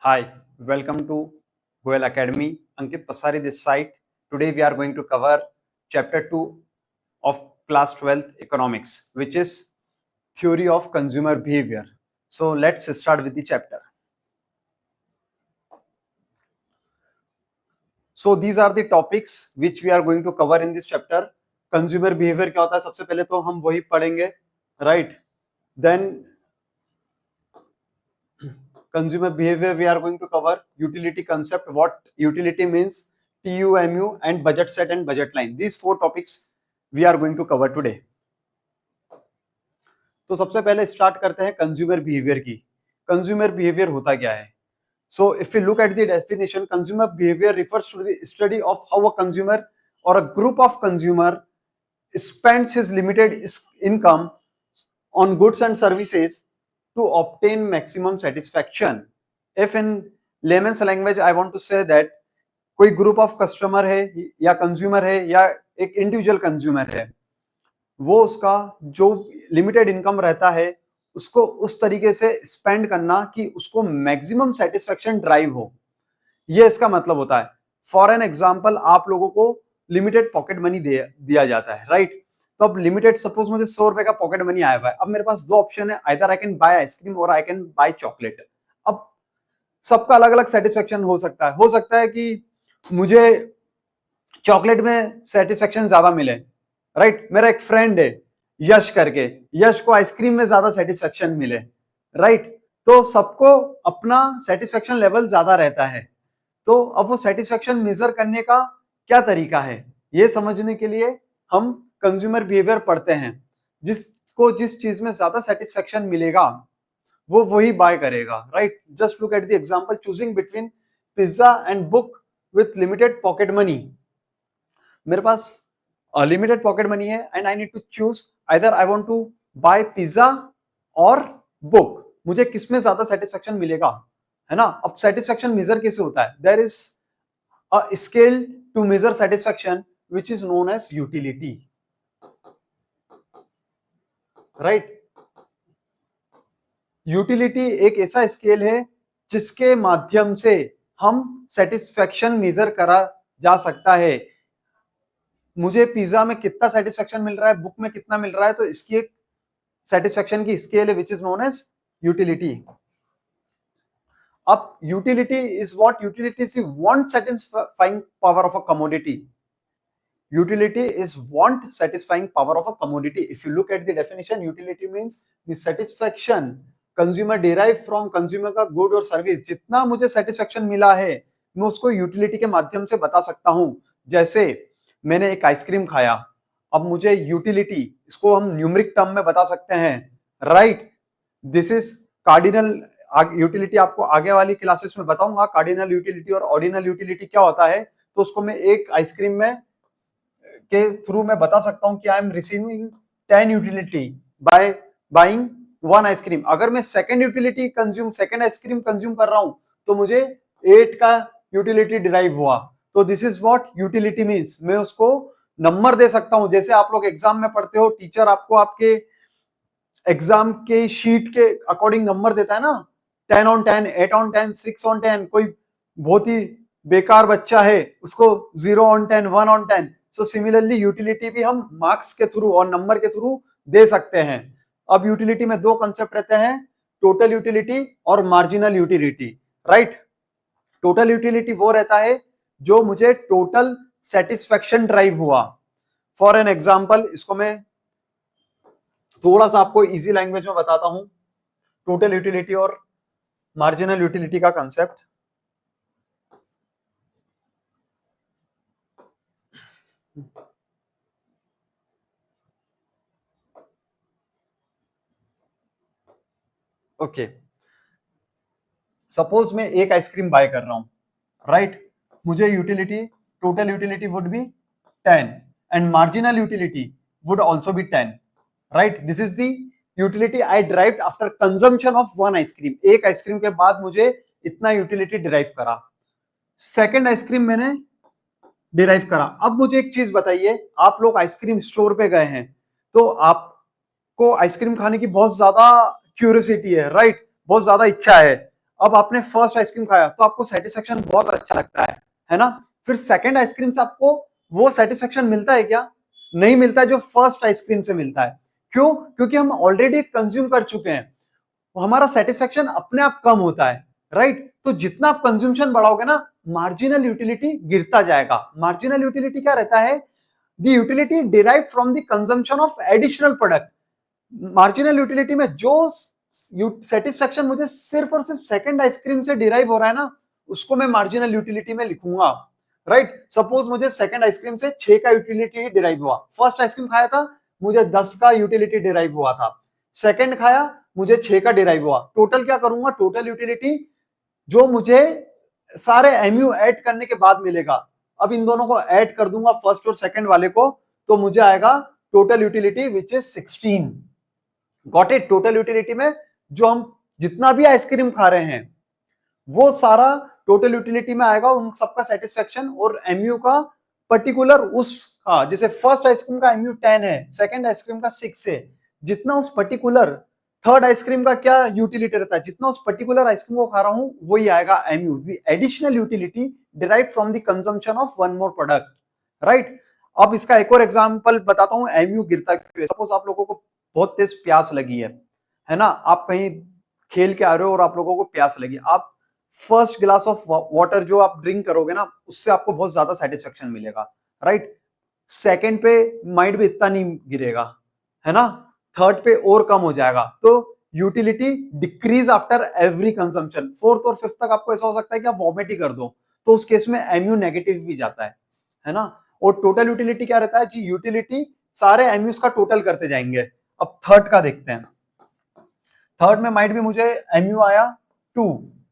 Hi, welcome to Goel Academy. Ankit Pasari this side. Today we are going to cover chapter 2 of class 12 economics, which is theory of consumer behavior. So let's start with the chapter. So these are the topics which we are going to cover in this chapter. Consumer behavior क्या होता है सबसे पहले तो हम वही पढ़ेंगे, right? Then consumer behavior we are going to cover utility concept, what utility means, TUMU and budget set and budget line. These four topics we are going to cover today. तो सबसे पहले स्टार्ट करते हैं consumer behaviour की. Consumer behaviour होता क्या है? So if we look at the definition, consumer behavior refers to the study of how a consumer or a group of consumer spends his limited income on goods and services to obtain maximum satisfaction. If in layman's language I want to say that कोई group of customer है या consumer है या एक individual consumer है, वो उसका जो लिमिटेड इनकम रहता है उसको उस तरीके से स्पेंड करना कि उसको मैक्सिमम सेटिस्फेक्शन ड्राइव हो, ये इसका मतलब होता है. फॉर एन एग्जांपल, आप लोगों को लिमिटेड पॉकेट मनी दिया जाता है, राइट? तो अब लिमिटेड, सपोज मुझे 100 रुपए का पॉकेट मनी आया हुआ है. अब मेरे पास दो ऑप्शन है, either I can buy ice cream और आई कैन बाय चॉकलेट. अब सबका अलग अलग सेटिस्फेक्शन हो सकता है कि मुझे चॉकलेट में सेटिस्फेक्शन ज्यादा मिले, राइट? मेरा एक फ्रेंड है यश करके, यश को आइसक्रीम में ज्यादा सेटिस्फेक्शन मिले, राइट? तो सबको अपना सेटिस्फेक्शन लेवल ज्यादा रहता है. तो अब वो सेटिस्फेक्शन मेजर करने का क्या तरीका है, ये समझने के लिए हम कंज्यूमर बिहेवियर पढ़ते हैं. जिसको जिस चीज में ज्यादा सेटिस्फेक्शन मिलेगा वो वही बाय करेगा, right? Just look at the example, choosing between pizza and book with limited pocket money. मेरे पास लिमिटेड पॉकेट मनी है and I need to choose either I want to buy pizza और book. मुझे किसमें ज्यादा satisfaction मिलेगा, है ना? अब सेटिस्फेक्शन मेजर कैसे होता है? There is a scale to measure satisfaction which is known as utility, right? Utility एक ऐसा स्केल है जिसके माध्यम से हम सेटिस्फेक्शन मेजर करा जा सकता है. मुझे पिज्जा में कितना सेटिस्फेक्शन मिल रहा है, बुक में कितना मिल रहा है, तो इसकी एक सेटिस्फेक्शन की स्केल है which is known as utility. अब utility is what? Utility is the want satisfying power of a commodity. Utility is want satisfying power of a commodity. If you look at the definition, utility means the satisfaction consumer derive from consumer का good और service. जितना मुझे satisfaction मिला है मैं उसको utility के माध्यम से बता सकता हूं. जैसे मैंने एक आइसक्रीम खाया, अब मुझे यूटिलिटी, इसको हम न्यूमरिक टर्म में बता सकते हैं, right? This is cardinal utility. आपको आगे वाली क्लासेस में बताऊंगा कार्डिनल यूटिलिटी और ऑर्डिनल यूटिलिटी क्या होता है. तो उसको मैं एक आइसक्रीम में के थ्रू मैं बता सकता हूं कि I am receiving 10 utility by buying one ice cream. अगर मैं सेकंड आइसक्रीम कंज्यूम कर रहा हूं तो मुझे 8 का यूटिलिटी डिराइव हुआ. तो this is what utility means. मैं उसको नंबर दे सकता हूं. जैसे आप लोग एग्जाम में पढ़ते हो, टीचर आपको आपके एग्जाम के शीट के अकॉर्डिंग नंबर देता है ना, 10 on 10, 8 on 10, 6 on 10. कोई बहुत ही बेकार बच्चा है उसको 0 on 10, 1 on 10. So similarly utility भी हम मार्क्स के थ्रू और नंबर के थ्रू दे सकते हैं. अब यूटिलिटी में दो कंसेप्ट रहते हैं, टोटल यूटिलिटी और marginal utility, right? Total utility वो रहता है जो मुझे टोटल सेटिस्फेक्शन ड्राइव हुआ. फॉर एन एग्जांपल, इसको मैं थोड़ा सा आपको इजी लैंग्वेज में बताता हूं, टोटल यूटिलिटी और मार्जिनल यूटिलिटी का कंसेप्ट. ओके, सपोज मैं एक आइसक्रीम बाय कर रहा हूं, राइट? मुझे utility, total utility would be 10 and marginal utility would also be 10, right? This is the utility I derived after consumption of one ice cream. एक ice cream के बाद मुझे इतना यूटिलिटी डिराइव करा. सेकंड आइसक्रीम मैंने डिराइव करा. अब मुझे एक चीज बताइए, आप लोग आइसक्रीम स्टोर पे गए हैं तो आपको आइसक्रीम खाने की बहुत ज्यादा क्यूरियोसिटी है, राइट? बहुत ज्यादा इच्छा है. अब आपने फर्स्ट आइसक्रीम खाया तो आपको सेटिस्फेक्शन बहुत अच्छा लगता है ना। फिर सेकंड आइसक्रीम से आपको वो सेटिस्फेक्शन मिलता है क्या? नहीं मिलता है जो फर्स्ट आइसक्रीम से मिलता है। क्यों? क्योंकि हम ऑलरेडी कंज्यूम कर चुके हैं, हमारा सेटिस्फेक्शन अपने आप कम होता है, राइट। तो जितना आप कंज्यूमशन बढ़ाओगे ना, मार्जिनल यूटिलिटी गिरता जाएगा। मार्जिनल यूटिलिटी क्या रहता है? The utility derive from the consumption of additional product. Marginal utility में जो सेटिस्फेक्शन मुझे सिर्फ और सिर्फ सेकंड आइसक्रीम से डिराइव हो रहा है ना, उसको मैं मार्जिनल यूटिलिटी में लिखूंगा, राइट। सपोज मुझे सेकंड आइसक्रीम से 6 का यूटिलिटी डिराइव हुआ, फर्स्ट आइसक्रीम खाया था मुझे 10 का यूटिलिटी डिराइव हुआ था, सेकंड खाया मुझे 6 का डिराइव हुआ। टोटल क्या करूंगा? टोटल यूटिलिटी जो मुझे सारे एमयू ऐड करने के बाद मिलेगा, अब इन दोनों को ऐड कर दूंगा फर्स्ट और सेकंड वाले को, तो मुझे आएगा total utility which is 16। Got it? Total utility में जो हम जितना भी आइसक्रीम खा रहे हैं वो सारा टोटल यूटिलिटी में आएगा, उन सबका सेटिस्फेक्शन और एमयू का पर्टिकुलर उस, जैसे फर्स्ट आइसक्रीम का एमयू 10 है, सेकंड आइसक्रीम का 6 है, जितना उस पर्टिकुलर थर्ड आइसक्रीम का क्या यूटिलिटी रहता है, जितना उस पर्टिकुलर आइसक्रीम को खा रहा हूं वही आएगा MU, the additional utility derived from the consumption of one more product, right. अब इसका एक और एग्जांपल बताता हूं, एमयू गिरता क्यों है। सपोज आप लोगों को बहुत तेज प्यास लगी है ना, आप कहीं खेल के आ रहे हो और आप लोगों को प्यास लगी, आप फर्स्ट ग्लास ऑफ वाटर जो आप ड्रिंक करोगे ना, उससे आपको बहुत ज्यादा सेटिस्फेक्शन मिलेगा, राइट। सेकंड पे माइंड भी इतना नहीं गिरेगा, है ना, थर्ड पे और कम हो जाएगा। तो utility decrease after every consumption. Fourth और फिफ्थ तक आपको ऐसा हो सकता है कि आप वॉमिट ही कर दो, तो उस केस में एमयू नेगेटिव भी जाता है ना। और टोटल यूटिलिटी क्या रहता है जी? यूटिलिटी सारे एमयूज का टोटल करते जाएंगे। अब थर्ड का देखते हैं। थर्ड में माइट भी मुझे एमयू आया 2,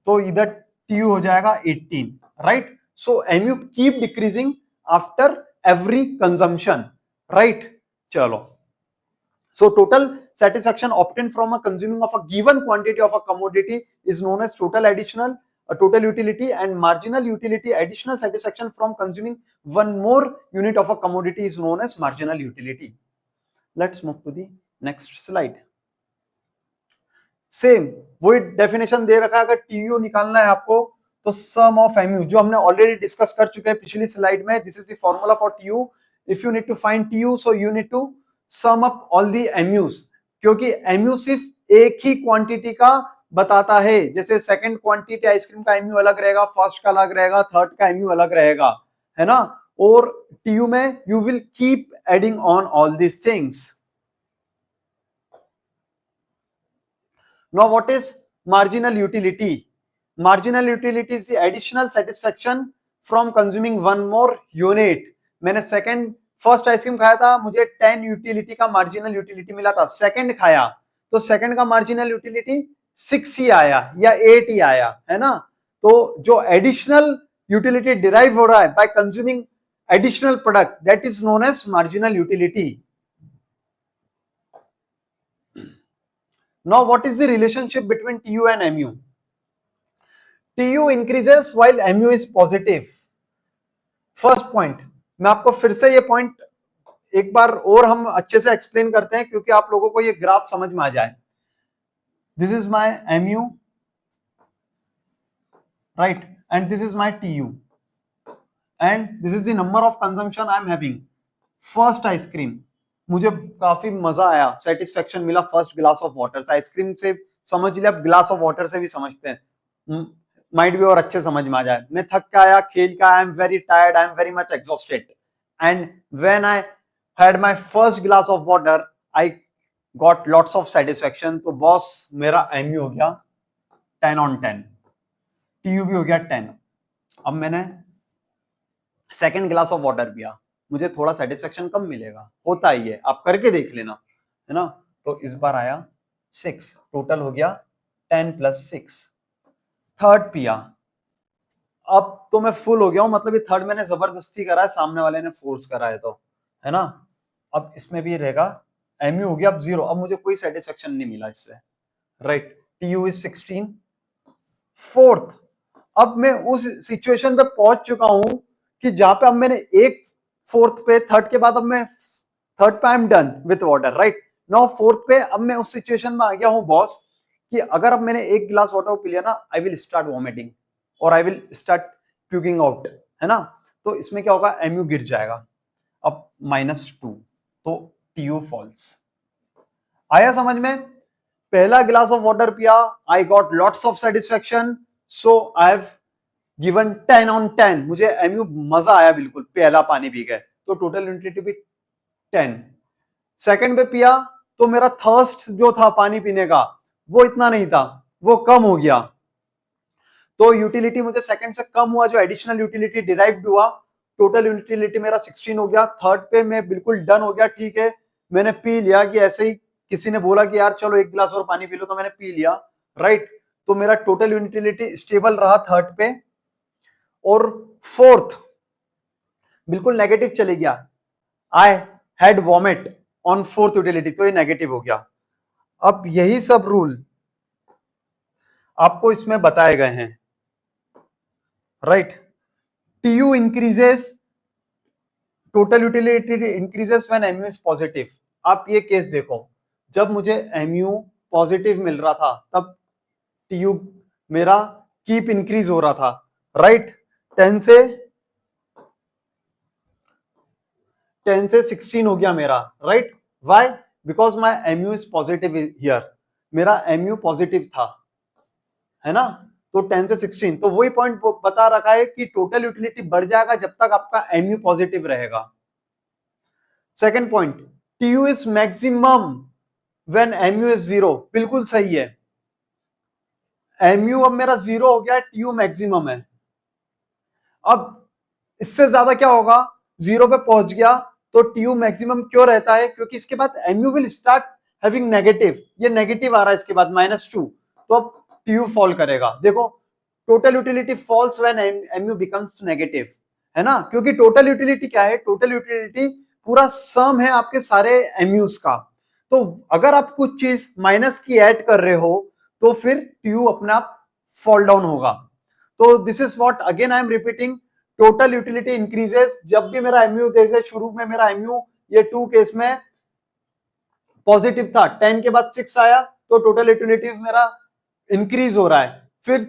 तो इधर टीयू हो जाएगा 18, right. So MU keep decreasing after every consumption, right. चलो, so total satisfaction obtained from a consuming of a given quantity of a commodity is known as total additional total utility, and marginal utility additional satisfaction from consuming one more unit of a commodity is known as marginal utility. Let's move to the next slide. Same वही definition दे रखा है, अगर TU निकालना है आपको तो सम of MU, जो हमने ऑलरेडी डिस्कस कर चुके हैं पिछली स्लाइड में, this is the formula for TU. If you need to find TU, so you need to sum up all the MUs, क्योंकि एमयू सिर्फ एक ही क्वांटिटी का बताता है। जैसे सेकंड क्वांटिटी आइसक्रीम का एमयू अलग रहेगा, फर्स्ट का अलग रहेगा, थर्ड का एमयू अलग रहेगा, है ना। और टीयू में you will keep adding on all these things. Now what is marginal utility? Marginal utility is the additional satisfaction from consuming one more unit. मैंने फर्स्ट आइसक्रीम खाया था, मुझे 10 यूटिलिटी का मार्जिनल यूटिलिटी मिला था। सेकंड खाया तो सेकंड का मार्जिनल यूटिलिटी 6 ही आया या 8 ही आया, है ना। तो जो एडिशनल यूटिलिटी डिराइव हो रहा है by consuming additional product, that is known as marginal utility. Now, what is the relationship between TU and MU? TU increases while MU is positive. First point, मैं आपको फिर से ये पॉइंट एक बार और हम अच्छे से एक्सप्लेन करते हैं, क्योंकि आप लोगों को ये ग्राफ समझ में आ जाए। This is my MU, right, and this is my TU, and this is the number of consumption I am having. First ice cream, मुझे काफी मजा आया, सेटिस्फेक्शन मिला फर्स्ट ग्लास ऑफ वाटर से। आइसक्रीम से समझ लिया, ग्लास ऑफ वाटर से भी समझते हैं, माइट भी और अच्छे समझ में आ जाए। मैं थक के आया, खेल का, आई am very tired, I am very much exhausted, and when I had my first glass of water I got lots of satisfaction. तो बॉस मेरा एमयू हो गया 10 on 10, टीयू भी हो गया 10। अब मैंने सेकेंड ग्लास ऑफ वाटर पिया, मुझे थोड़ा सेटिस्फेक्शन कम मिलेगा, होता ही है, आप करके देख लेना, है ना। तो इस बार आया 6, टोटल हो गया 10 + 6। थर्ड पिया, अब तो मैं फुल हो गया हूं, मतलब ये थर्ड मैंने जबरदस्ती करा है, सामने वाले ने फोर्स करा है, तो है ना। अब इसमें भी रहेगा, एमयू हो गया अब 0, अब मुझे कोई सेटिस्फेक्शन नहीं मिला इससे, राइट। TU is 16। फोर्थ, अब मैं उस सिचुएशन पे पहुंच चुका हूं कि जहां पे अब मैंने एक फोर्थ पे, थर्ड के बाद अब मैं थर्ड पे I am done with water, right. Now fourth पे अब मैं उस सिचुएशन में आ गया हूं बॉस कि अगर अब मैंने एक गिलास वाटर पी लिया ना, आई विल स्टार्ट वॉमिटिंग और I will start puking out, है ना। तो इसमें क्या होगा, एमयू गिर जाएगा अब -2, तो टीयू फॉल्स। आया समझ में? पहला गिलास ऑफ वाटर पिया, I got lots of satisfaction, so I have given 10 on 10, मुझे एमयू मजा आया बिल्कुल, पहला पानी पी गए, तो टोटल यूटिलिटी भी 10। सेकंड पे पिया तो मेरा थर्स्ट जो था पानी पीने का वो इतना नहीं था, वो कम हो गया, तो यूटिलिटी मुझे सेकंड से कम हुआ, जो एडिशनल यूटिलिटी डिराइव्ड हुआ, टोटल यूटिलिटी मेरा 16 हो गया। थर्ड पे मैं बिल्कुल डन हो गया, ठीक है मैंने पी लिया, कि ऐसे ही किसी ने बोला कि यार चलो एक गिलास और पानी पी लो, तो मैंने पी लिया, राइट। तो मेरा टोटल यूटिलिटी स्टेबल रहा थर्ड पे। और फोर्थ बिल्कुल नेगेटिव चले गया, I had vomit on fourth utility, तो ये नेगेटिव हो गया। अब यही सब रूल आपको इसमें बताए गए हैं, right. TU increases, total utility increases when MU is positive. आप ये केस देखो, जब मुझे एमयू पॉजिटिव मिल रहा था तब टीयू मेरा कीप इंक्रीज हो रहा था, राइट। 10 से 16 हो गया मेरा, right. Why? Because my MU is positive here, मेरा एमयू पॉजिटिव था, है ना। तो 10 से 16, तो वही पॉइंट बता रखा है कि टोटल यूटिलिटी बढ़ जाएगा जब तक आपका एमयू पॉजिटिव रहेगा। Second point, TU is maximum when MU is 0, बिल्कुल सही है। एमयू अब मेरा 0 हो गया, टीयू मैक्सिमम है। अब इससे ज्यादा क्या होगा, 0 पे पहुंच गया तो टीयू मैक्सिमम क्यों रहता है, क्योंकि इसके बाद MU will start having negative, ये नेगेटिव आ रहा है इसके बाद -2, तो अब टीयू फॉल करेगा। देखो total utility falls when MU becomes negative, है ना, क्योंकि टोटल यूटिलिटी क्या है, टोटल यूटिलिटी पूरा सम है आपके सारे एमयूज का। तो अगर आप कुछ चीज माइनस की ऐड कर रहे हो तो फिर टीयू अपने आप फॉल डाउन होगा। तो this is what again I am repeating, total utility increases जब भी मेरा एमयू, जैसे शुरू में मेरा एमयू ये 2 केस में पॉजिटिव था, 10 के बाद 6 आया तो टोटल यूटिलिटी मेरा इंक्रीज हो रहा है। फिर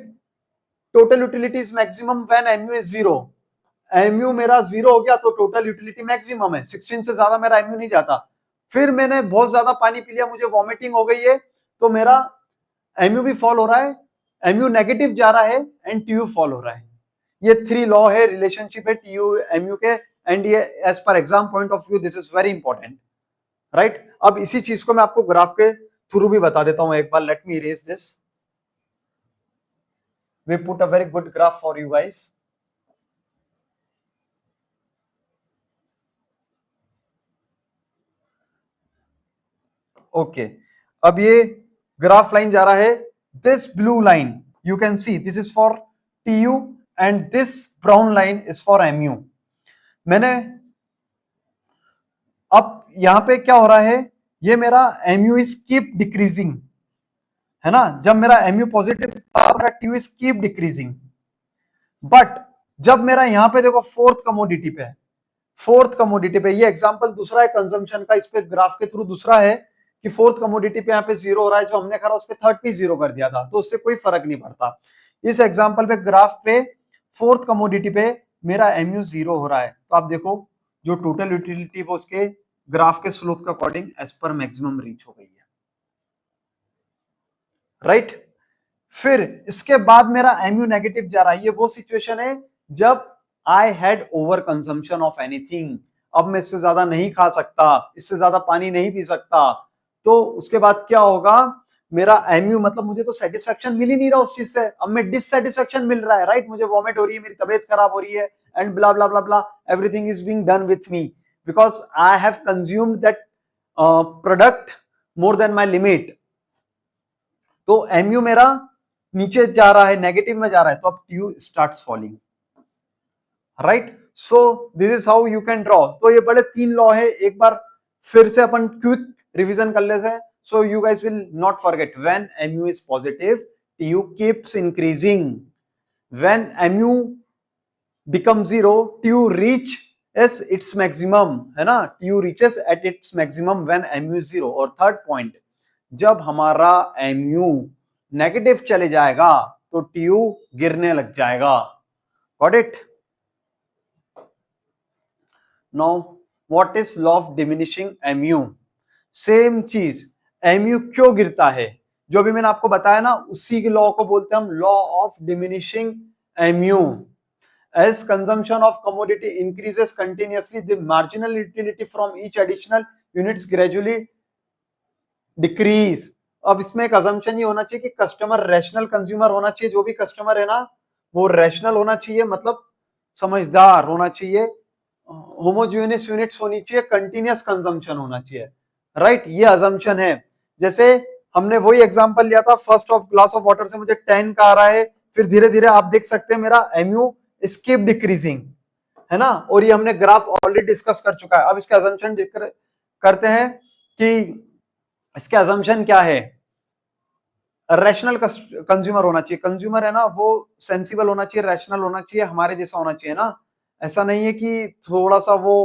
total utility is maximum when MU is 0, MU मेरा 0 हो गया तो टोटल यूटिलिटी मैक्सिमम है, 16 से ज्यादा मेरा एमयू नहीं जाता। फिर मैंने बहुत ज्यादा पानी पी लिया, मुझे वॉमिटिंग हो गई है, तो मेरा एमयू भी फॉल हो रहा है, एमयू नेगेटिव जा रहा है एंड टीयू फॉल हो रहा है। ये 3 लॉ है, रिलेशनशिप है टीयू एमयू के, एंड ये as per exam point of view this is very important, right. अब इसी चीज को मैं आपको ग्राफ के थ्रू भी बता देता हूं एक बार, let me erase this, we put a very good graph for you guys. Okay, अब ये ग्राफ लाइन जा रहा है, this blue line you can see this is for TU and this brown line is for MU. मैंने अब यहां पे क्या हो रहा है, ये मेरा एमयू इज कीप डिक्रीजिंग, है ना, जब मेरा एमयू पॉजिटिव था मेरा TU is keep decreasing. But जब मेरा यहां पे देखो फोर्थ कमोडिटी पे, ये एग्जांपल दूसरा है कंजम्पशन का, इस पे ग्राफ के थ्रू दूसरा है कि फोर्थ कमोडिटी पे यहाँ पे 0 हो रहा है, जो हमने करा उस पे थर्ड पे 0 कर दिया था, तो उससे कोई फर्क नहीं पड़ता। इस एग्जांपल पे ग्राफ पे फोर्थ कमोडिटी पे मेरा एमयू 0 हो रहा है, तो आप देखो जो टोटल यूटिलिटी वो उसके ग्राफ के स्लोप के अकॉर्डिंग एज पर मैक्सिमम रीच हो गई है, राइट। फिर इसके बाद मेरा एमयू नेगेटिव जा रहा है, ये वो सिचुएशन है जब I had over consumption of anything, अब मैं इससे ज्यादा नहीं खा सकता, इससे ज्यादा पानी नहीं पी सकता, तो उसके बाद क्या होगा, मेरा एमयू मतलब मुझे तो सेटिस्फेक्शन मिल ही नहीं रहा उस चीज से, अब मैं डिससेटिस्फेक्शन मिल रहा है, राइट, मुझे वॉमिट हो रही है, मेरी तबीयत खराब हो रही है, and blah blah blah blah, everything is being done with me because I have consumed that product more than my limit. तो एमयू मेरा नीचे जा रहा है, नेगेटिव में जा रहा है, तो अब TU starts falling, right. So this is how you can draw. तो ये बड़े 3 लॉ है, एक बार फिर से अपन क्विक रिवीजन कर लेते हैं, so you guys will not forget, when MU is positive TU keeps increasing, when MU become 0 TU reaches its maximum, है ना, TU reaches at its maximum when MU is 0। और third point, जब हमारा MU negative चले जाएगा तो TU गिरने लग जाएगा। Got it? Now what is law of diminishing MU? Same चीज, एमयू क्यों गिरता है, जो भी मैंने आपको बताया ना, उसी के लॉ को बोलते हैं हम law of diminishing MU. As consumption of commodity increases continuously, the marginal utility from each additional units gradually decrease. अब इसमें एक assumption ये होना चाहिए कि कस्टमर रैशनल कंज्यूमर होना चाहिए, जो भी कस्टमर है ना वो रैशनल होना चाहिए, मतलब समझदार होना चाहिए, होमोजेनियस यूनिट्स होनी चाहिए, कंटिन्यूअस कंजम्पशन होना चाहिए, राइट? ये assumption है। जैसे हमने वही एग्जांपल लिया था, first of glass of water से मुझे 10 का आ रहा है, फिर धीरे धीरे आप देख सकते हैं मेरा एमयू स्कीप डिक्रीजिंग, है ना, और ये हमने ग्राफ ऑलरेडी डिस्कस कर चुका है। अब इसके अजम्पशन करते हैं कि इसके अजम्पशन क्या है। रैशनल कंज्यूमर होना चाहिए, कंज्यूमर है ना वो सेंसिबल होना चाहिए, रैशनल होना चाहिए, हमारे जैसा होना चाहिए ना, ऐसा नहीं है कि थोड़ा सा वो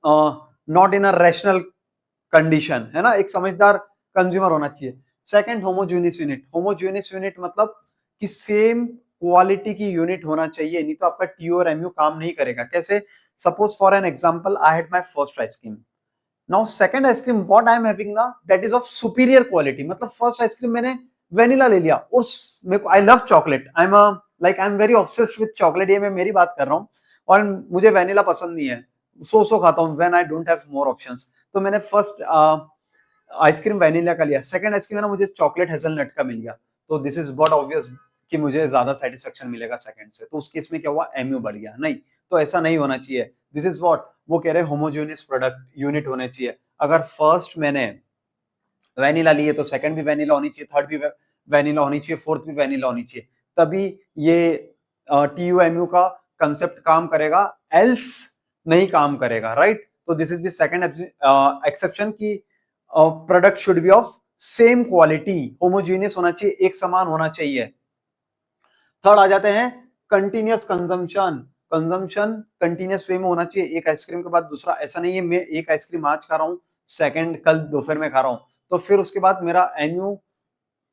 not in a rational condition, है ना, एक समझदार कंज्यूमर होना चाहिए। Second, homogeneous unit. Homogeneous unit मतलब कि सेम क्वालिटी की यूनिट होना चाहिए, नहीं तो आपका टीयू और एमयू काम नहीं करेगा। कैसे? Suppose for an example, I had my first ice cream, now second ice cream what I am having ना, that is of superior quality. मतलब फर्स्ट आइसक्रीम मैंने वेनिला ले लिया, उस मेरे को, I love chocolate, I am I am very obsessed with chocolate, ये मैं मेरी बात कर रहा हूँ, और मुझे वेनिला पसंद नहीं है, सो खाता हूँ when I don't have more options. तो मैंने फर्स्ट आइसक्रीम वेनिला का लिया, सेकंड आइसक्रीम है ना मुझे चॉकलेट हेजलनट का मिल गया, तो दिस इज व्हाट ऑब्वियस कि मुझे ज्यादा सेटिस्फेक्शन मिलेगा सेकंड से, तो उस केस में क्या हुआ, एमयू बढ़ गया। नहीं, तो ऐसा नहीं होना चाहिए। दिस इज व्हाट वो कह रहे हैं, होमोजेनियस प्रोडक्ट यूनिट होने चाहिए। अगर फर्स्ट मैंने वेनिला ली है तो सेकंड भी वेनिला होनी चाहिए, थर्ड भी वेनिला होनी चाहिए, फोर्थ भी वेनिला होनी चाहिए, तभी ये टीयू एमयू का कंसेप्ट काम करेगा, एल्स नहीं काम करेगा, राइट? तो this is the second exception की product should be of same quality, homogeneous होना चाहिए, एक समान होना चाहिए। थर्ड आ जाते हैं कंटिन्यूअस कंजम्पशन। कंजम्पशन कंटिन्यूअस वे में होना चाहिए, एक आइसक्रीम के बाद दूसरा। ऐसा नहीं है मैं एक आइसक्रीम आज खा रहा हूँ, सेकंड कल दोपहर में खा रहा हूँ, तो फिर उसके बाद मेरा एमयू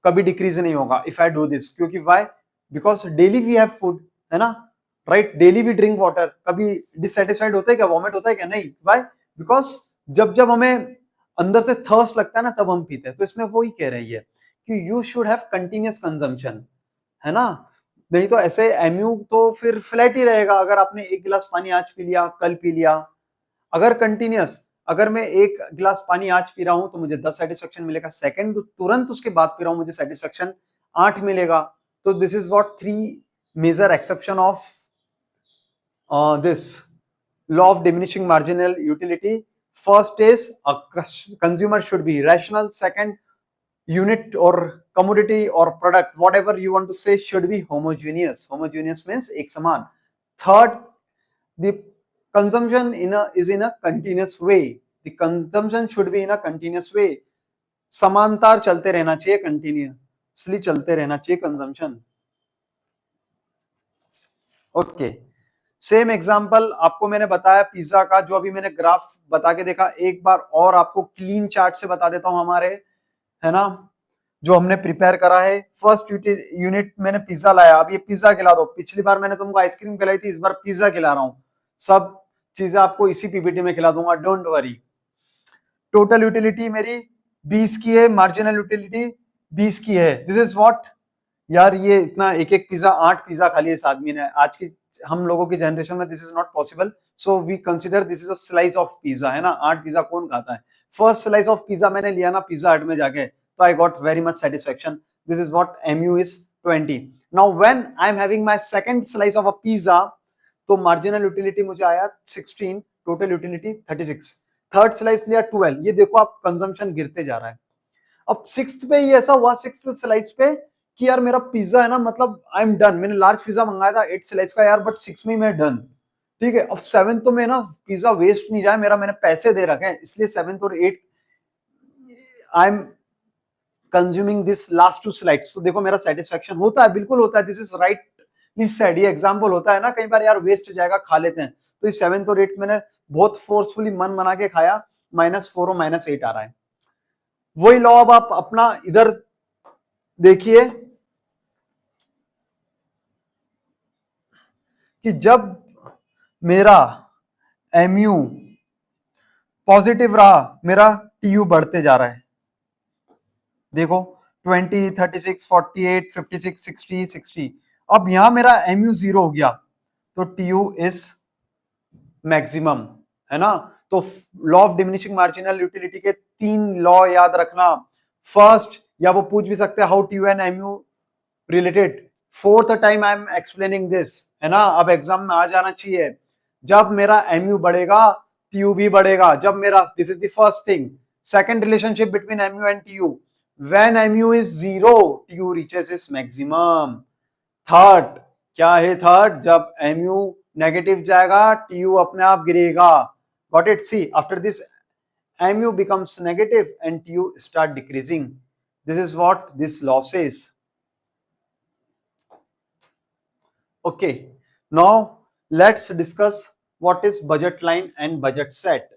कभी डिक्रीज नहीं होगा इफ आई डू दिस। क्योंकि why? Because daily we have food, है ना, right? Daily we drink water. कभी डिससेटिस्फाइड होता है क्या, वॉमिट होता है क्या? नहीं। वाई? बिकॉज जब जब हमें अंदर से थर्स्ट लगता है ना तब हम पीते हैं। तो इसमें वो ही कह रही है कि you should have continuous consumption, है ना, नहीं तो ऐसे एमयू तो फिर फ्लैट ही रहेगा। अगर आपने एक गिलास पानी आज पी लिया, कल पी लिया, अगर कंटिन्यूअस, अगर मैं एक गिलास पानी आज पी रहा हूं तो मुझे 10 सेटिस्फेक्शन मिलेगा, सेकंड तुरंत उसके बाद पी रहा हूं मुझे सेटिस्फेक्शन 8 मिलेगा। तो this is what 3 major exception of this law of diminishing marginal utility. First is a consumer should be rational. Second, unit or commodity or product, whatever you want to say, should be homogeneous. Homogeneous means ek saman. Third, the consumption is in a continuous way. The consumption should be in a continuous way. समांतर चलते रहना चाहिए, continuously चलते रहना चाहिए consumption. Okay, same example आपको मैंने बताया पिज्जा का, जो अभी मैंने ग्राफ बता के देखा, एक बार और आपको क्लीन चार्ट से बता देता हूं हमारे, है ना, जो हमने प्रिपेयर करा है। फर्स्ट यूनिट मैंने पिज्जा लाया, अब ये पिज्जा खिला दो। पिछली बार मैंने तुमको आइसक्रीम खिलाई थी, इस बार पिज्जा खिला रहा हूं। सब चीजें आपको इसी पीपीटी में खिला दूंगा, डोंट वरी। टोटल यूटिलिटी मेरी 20 की है, मार्जिनल यूटिलिटी 20 की है। दिस इज व्हाट, यार ये इतना एक एक पिज्जा, 8 पिज्जा खा लिए इस आदमी ने। आज की हम लोगों की जनरेशन में this is not possible, so we consider this is a slice of pizza, है ना। 8 पिज्जा कौन खाता है? फर्स्ट स्लाइस ऑफ पिज्जा मैंने लिया ना पिज्जा हट में जाके, तो I got very much satisfaction. This is what MU is 20। Now when I am having my second slice of a pizza, तो मार्जिनल यूटिलिटी मुझे आया 16, टोटल यूटिलिटी 36। थर्ड स्लाइस लिया 12। ये देखो आप कंजम्पशन गिरते जा रहा है। अब सिक्स्थ पे ये ऐसा हुआ, सिक्स्थ स्लाइस पे, कि यार मेरा पिज्जा है ना, मतलब आई एम डन। मैंने लार्ज पिज्जा मंगाया था 8 स्लाइस का यार, बट 6 में मैं डन, ठीक है। अब 7 तो मैं ना पिज्जा वेस्ट नहीं जाए मेरा, मैंने पैसे दे रखे हैं, इसलिए 7 और 8 I am consuming this last 2 slides. तो देखो मेरा सेटिस्फेक्शन होता है, बिल्कुल होता है। दिस इज राइट, इस साइड ये एग्जांपल होता है ना, कई बार यार वेस्ट हो जाएगा, खा लेते हैं। तो इस 7 और 8 मैंने बहुत फोर्सफुली मन बना के खाया, -4 और -8 आ रहा है। वही लॉ अब आप अपना इधर देखिए, कि जब मेरा MU पॉजिटिव रहा, मेरा TU बढ़ते जा रहा है। देखो 20, 36, 48, 56, 60, 60। अब यहां मेरा MU 0 हो गया तो TU इज मैक्सिमम, है ना। तो law of diminishing marginal utility के 3 लॉ याद रखना। फर्स्ट, या वो पूछ भी सकते हैं how TU and MU related. Fourth time I am explaining this, है ना। अब एग्जाम में आ जाना चाहिए। जब मेरा MU बढ़ेगा TU भी बढ़ेगा। जब मेरा, this is the first thing. Second relationship between MU and TU, when MU is 0 TU reaches its maximum. Third, क्या है थर्ड? जब MU नेगेटिव जाएगा TU अपने आप गिरेगा। Got it? See, after this MU becomes negative and TU start decreasing. This is what this law says. Okay, now let's discuss what is budget line and budget set,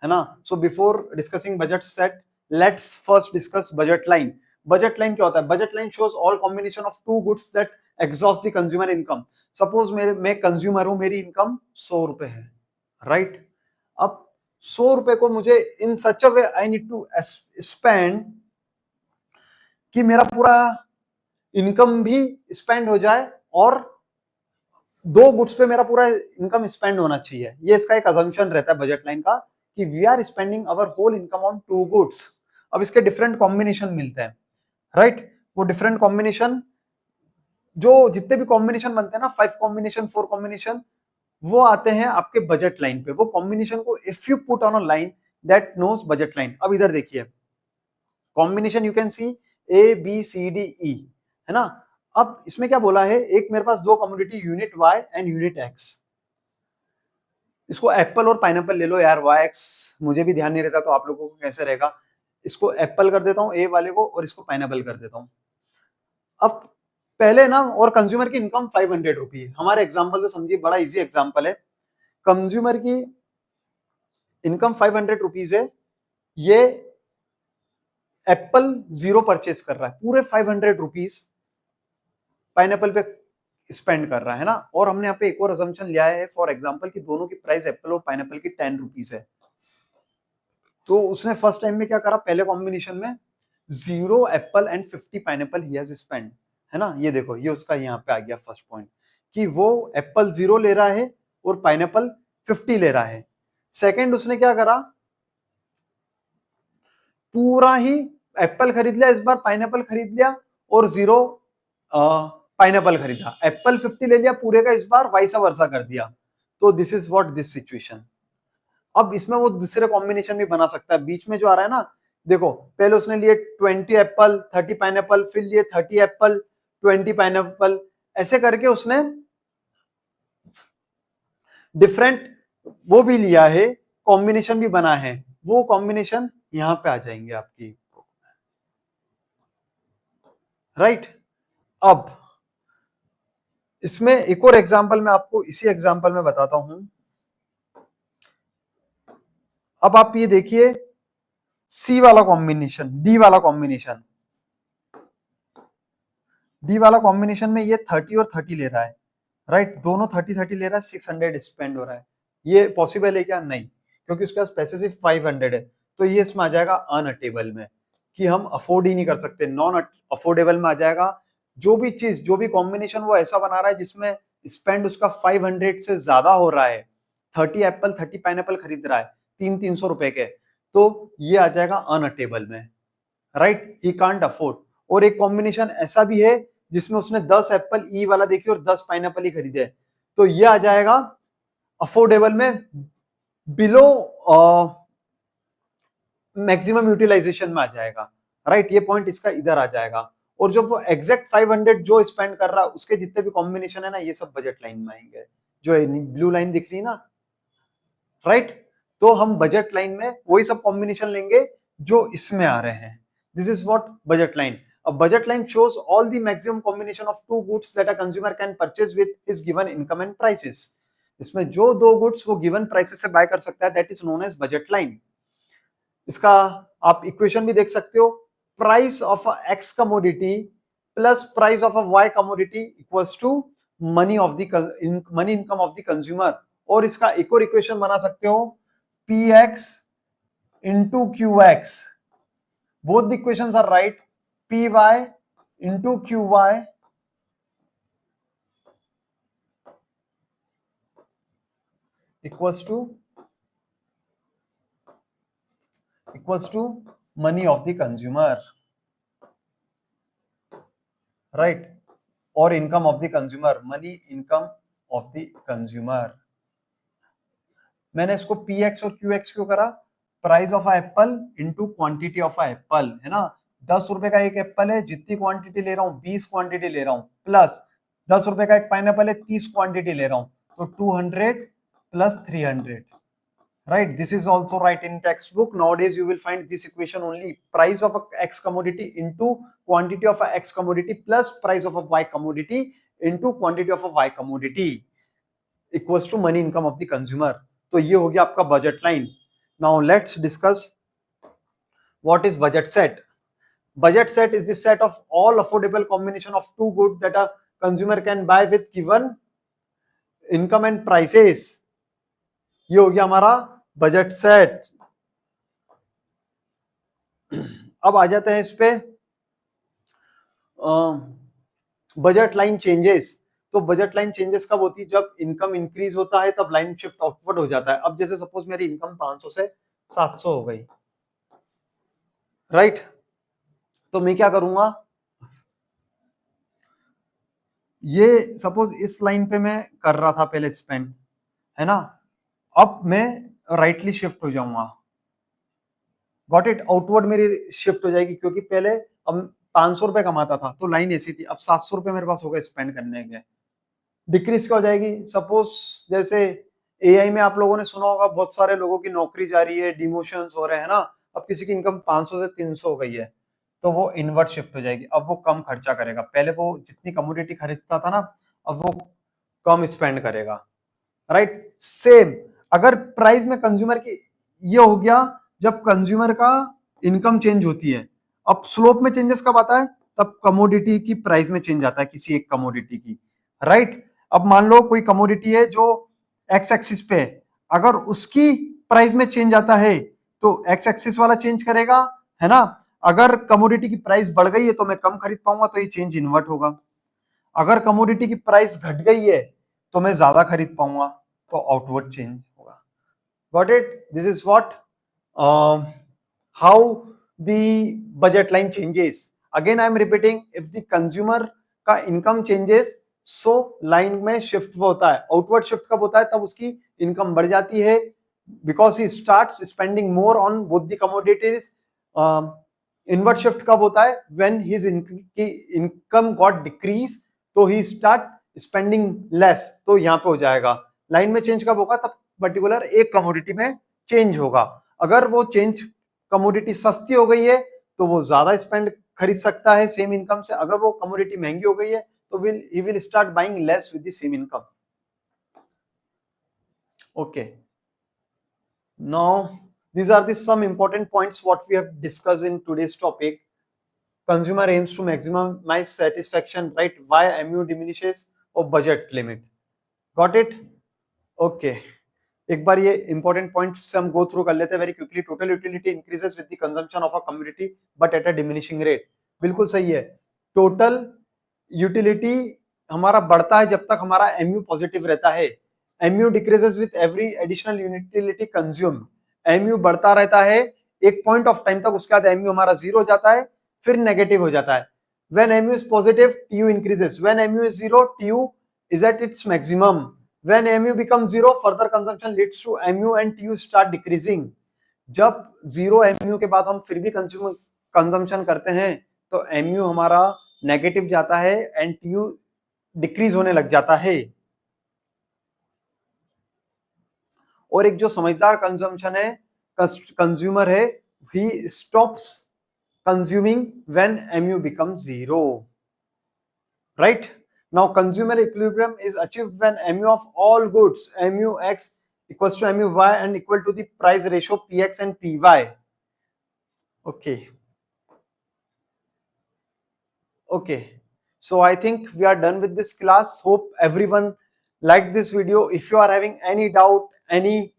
है ना। So before discussing budget set, let's first discuss budget line. Budget line क्या होता है? Budget line shows all combination of two goods that exhaust the consumer income. Suppose मैं consumer हूं, मेरी income 100 रुपए है, राइट। अब 100 रुपए को मुझे इन सच अ वे आई नीड टू स्पेंड कि मेरा पूरा इनकम भी स्पेंड हो जाए और 2 गुड्स पे मेरा पूरा इनकम स्पेंड होना चाहिए। ये इसका एक अजम्पशन रहता है बजट लाइन का कि we are spending our whole income on 2 goods. अब इसके डिफरेंट कॉम्बिनेशन मिलते हैं, राइट। वो डिफरेंट कॉम्बिनेशन, जो जितने भी कॉम्बिनेशन बनते हैं ना, 5 कॉम्बिनेशन, 4 कॉम्बिनेशन, वो आते हैं आपके बजट लाइन पे। वो कॉम्बिनेशन को if you put on a line that knows budget line. अब इधर देखिए, combination you can see ABCDE, है ना। अब इसमें क्या बोला है, एक मेरे पास 2 commodity, unit Y and unit X। इसको एप्पल और पाइनएप्पल ले लो यार, YX मुझे भी ध्यान नहीं रहता तो आप लोगों को कैसे रहेगा। इसको एप्पल कर देता हूँ A वाले को और इसको पाइनएप्पल कर देता हूँ। अब पहले ना, और कंज्यूमर की इनकम 500 रुपी। हमारे एग्जाम्पल से समझिए, बड़ा इजी एग्जाम्पल है। कंज्यूमर की इनकम 500 रुपीज है। ये एप्पल 0 परचेज कर रहा है, पूरे 500 रुपीज पाइनएप्पल पे स्पेंड कर रहा है ना। और हमने यहाँ पे एक और असम्पशन लिया है, फॉर एग्जांपल कि दोनों की प्राइस एप्पल और पाइनएप्पल की 10 रुपीज है। तो उसने फर्स्ट टाइम में क्या करा, पहले कॉम्बिनेशन में 0 Apple and 50 pineapple he has spend, है ना। ये देखो, ये उसका यहाँ पे आ गया फर्स्ट पॉइंट कि वो एप्पल 0 ले रहा है और पाइनएप्पल 50 ले रहा है। सेकेंड, उसने क्या करा, पूरा ही एप्पल खरीद लिया, इस बार पाइनएप्पल खरीद लिया और 0 पाइनएप्पल खरीदा। एप्पल 50 ले लिया पूरे का, इस बार वाइसा वर्सा कर दिया। तो this is what this situation. अब इसमें वो दूसरे कॉम्बिनेशन भी बना सकता है। बीच में जो आ रहा है ना, देखो पहले उसने लिए 20 एप्पल 30 पाइनएप्पल, फिर लिए 30 एप्पल 20 पाइनएप्पल, ऐसे करके उसने डिफरेंट वो भी लिया है, कॉम्बिनेशन भी बना है। वो कॉम्बिनेशन यहां पे आ जाएंगे आपकी, राइट। अब इसमें एक और एग्जांपल मैं आपको इसी एग्जांपल में बताता हूं। अब आप ये देखिए, सी वाला कॉम्बिनेशन, डी वाला कॉम्बिनेशन, डी वाला कॉम्बिनेशन में ये 30 और 30 ले रहा है, राइट। दोनों 30 30 ले रहा है, 600 स्पेंड हो रहा है। ये पॉसिबल है क्या? नहीं, क्योंकि उसके पास पैसे सिर्फ 500 है। तो ये इसमें आ जाएगा अनअटेबल में, कि हम अफोर्ड ही नहीं कर सकते, नॉन अफोर्डेबल में आ जाएगा। जो भी चीज, जो भी कॉम्बिनेशन वो ऐसा बना रहा है जिसमें स्पेंड उसका 500 से ज्यादा हो रहा है, 30 एप्पल 30 पाइनएप्पल खरीद रहा है 300 रुपए के, तो ये आ जाएगा अनअटेबल में, राइट। He can't afford. और एक कॉम्बिनेशन ऐसा भी है जिसमें उसने 10 एप्पल ई वाला देखिए और 10 पाइनएप्पल ही खरीदे, तो ये आ जाएगा अफोर्डेबल में, बिलो मैक्सिमम यूटिलाइजेशन में आ जाएगा, राइट। ये पॉइंट इसका इधर आ जाएगा। और जो वो एग्जैक्ट 500 जो स्पेंड कर रहा है, उसके जितने भी कॉम्बिनेशन है ना, ये सब बजट लाइन में आएंगे। जो ब्लू लाइन दिख रही है ना, राइट। तो हम बजट लाइन में वही सब कॉम्बिनेशन लेंगे जो इसमें आ रहे हैं। This is what budget line. A budget line shows all the maximum combination of two goods that a consumer can purchase with his given income and prices. इसमें जो 2 गुड्स वो गिवन प्राइसेस से bye कर सकता है, that is known as budget line. इसका आप equation भी देख सकते हो, price of a X commodity plus price of a Y commodity equals to money of the money income of the consumer, और इसका एक और इक्वेशन बना सकते हो P X into Q X, both the equations are right, P Y into Q Y equals to money of the consumer, right, और income of the consumer, money income of the consumer. मैंने इसको P x और Q x क्यों करा, price of Apple into quantity of Apple, है ना, 10 रुपए का एक एप्पल है, जितनी क्वांटिटी ले रहा हूँ 20 क्वांटिटी ले रहा हूँ, प्लस 10 रुपए का एक पाइनएप्पल है, 30 क्वांटिटी ले रहा हूँ, तो 200 plus 300, right? This is also right in textbook. Nowadays you will find this equation only, price of a x commodity into quantity of a x commodity plus price of a y commodity into quantity of a y commodity equals to money income of the consumer. तो ये हो गया आपका budget line. Now let's discuss what is budget set. Budget set is the set of all affordable combination of two goods that a consumer can buy with given income and prices. ये हो गया हमारा budget set. अब आ जाते हैं इस पे budget line changes. तो बजट लाइन चेंजेस कब होती है, जब इनकम इंक्रीज होता है तब लाइन शिफ्ट आउटवर्ड हो जाता है। अब जैसे सपोज मेरी इनकम 500 से 700 हो गई, राइट, तो मैं क्या करूंगा, ये सपोज इस लाइन पे मैं कर रहा था पहले स्पेंड, है ना, अब मैं राइटली शिफ्ट हो जाऊंगा, गॉट इट, आउटवर्ड मेरी शिफ्ट हो जाएगी, क्योंकि पहले अब 500 रुपए कमाता था तो लाइन ऐसी थी, अब 700 रुपए मेरे पास हो गए स्पेंड करने के, डिक्रीज क्या हो जाएगी। सपोज जैसे एआई में आप लोगों ने सुना होगा बहुत सारे लोगों की नौकरी जा रही है, डिमोशंस हो रहे हैं ना, अब किसी की इनकम 500 से 300 हो गई है, तो वो इनवर्ट शिफ्ट हो जाएगी, अब वो कम खर्चा करेगा, पहले वो जितनी कमोडिटी खरीदता था ना, अब वो कम स्पेंड करेगा, राइट। सेम अगर प्राइस में कंज्यूमर की, ये हो गया जब कंज्यूमर का इनकम चेंज होती है। अब स्लोप में चेंजेस कब आता है, तब कमोडिटी की प्राइस में चेंज आता है किसी एक कमोडिटी की, राइट। अब मान लो कोई कमोडिटी है जो एक्स एक्सिस पे है, अगर उसकी प्राइस में चेंज आता है तो एक्स एक्सिस वाला चेंज करेगा, है ना। अगर कमोडिटी की प्राइस बढ़ गई है तो मैं कम खरीद पाऊंगा, तो ये चेंज इन्वर्ट होगा। अगर कमोडिटी की प्राइस घट गई है तो मैं ज्यादा खरीद पाऊंगा, तो आउटवर्ड चेंज होगा। Got it, this is what how the budget line changes. Again I am repeating, if the consumer का इनकम चेंजेस सो लाइन में शिफ्ट होता है। आउटवर्ड शिफ्ट कब होता है, तब उसकी इनकम बढ़ जाती है, because he starts spending more on both the commodities. Inward shift कब होता है, when his income got decrease, तो ही स्टार्ट स्पेंडिंग लेस, तो यहाँ पे हो जाएगा। लाइन में चेंज कब होगा, तब पर्टिकुलर एक कमोडिटी में चेंज होगा। अगर वो चेंज कमोडिटी सस्ती हो गई है तो वो ज्यादा स्पेंड खरीद सकता है सेम इनकम से, अगर वो कमोडिटी महंगी हो गई है तो he will start buying less with the same income. Okay, now these are the some important points what we have discussed in today's topic. Consumer aims to maximize satisfaction, right? Why MU diminishes, or budget limit. Got it? Okay, एक बार ये important point से हम go through कर लेते हैं very quickly. Total utility increases with the consumption of a community but at a diminishing rate. बिल्कुल सही है, टोटल यूटिलिटी हमारा बढ़ता है जब तक हमारा एमयू पॉजिटिव रहता है। MU decreases with every additional utility consume. MU बढ़ता रहता है एक पॉइंट ऑफ टाइम तक, उसके बाद एमयू हमारा जीरो हो जाता है, फिर नेगेटिव हो जाता है। When MU is positive TU increases, when MU is zero TU is at its maximum. When MU becomes zero, further consumption leads to MU and TU start decreasing. जब zero MU के बाद हम फिर भी consumption करते हैं तो MU हमारा नेगेटिव जाता है एंड TU डिक्रीज होने लग जाता है। और एक जो समझदार कंजम्पशन है, कंज्यूमर है, he stops consuming when MU becomes zero, right? Now consumer equilibrium is achieved when MU of all goods, MUX equals to MUY and equal to the price ratio PX and PY. Okay. Okay. So I think we are done with this class. Hope everyone liked this video. If you are having any doubt, any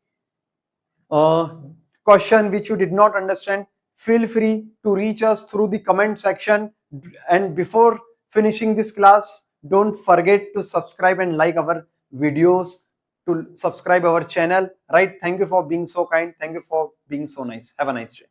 question which you did not understand, feel free to reach us through the comment section. And before finishing this class, don't forget to subscribe and like our videos, to subscribe our channel, right? Thank you for being so kind. Thank you for being so nice. Have a nice day.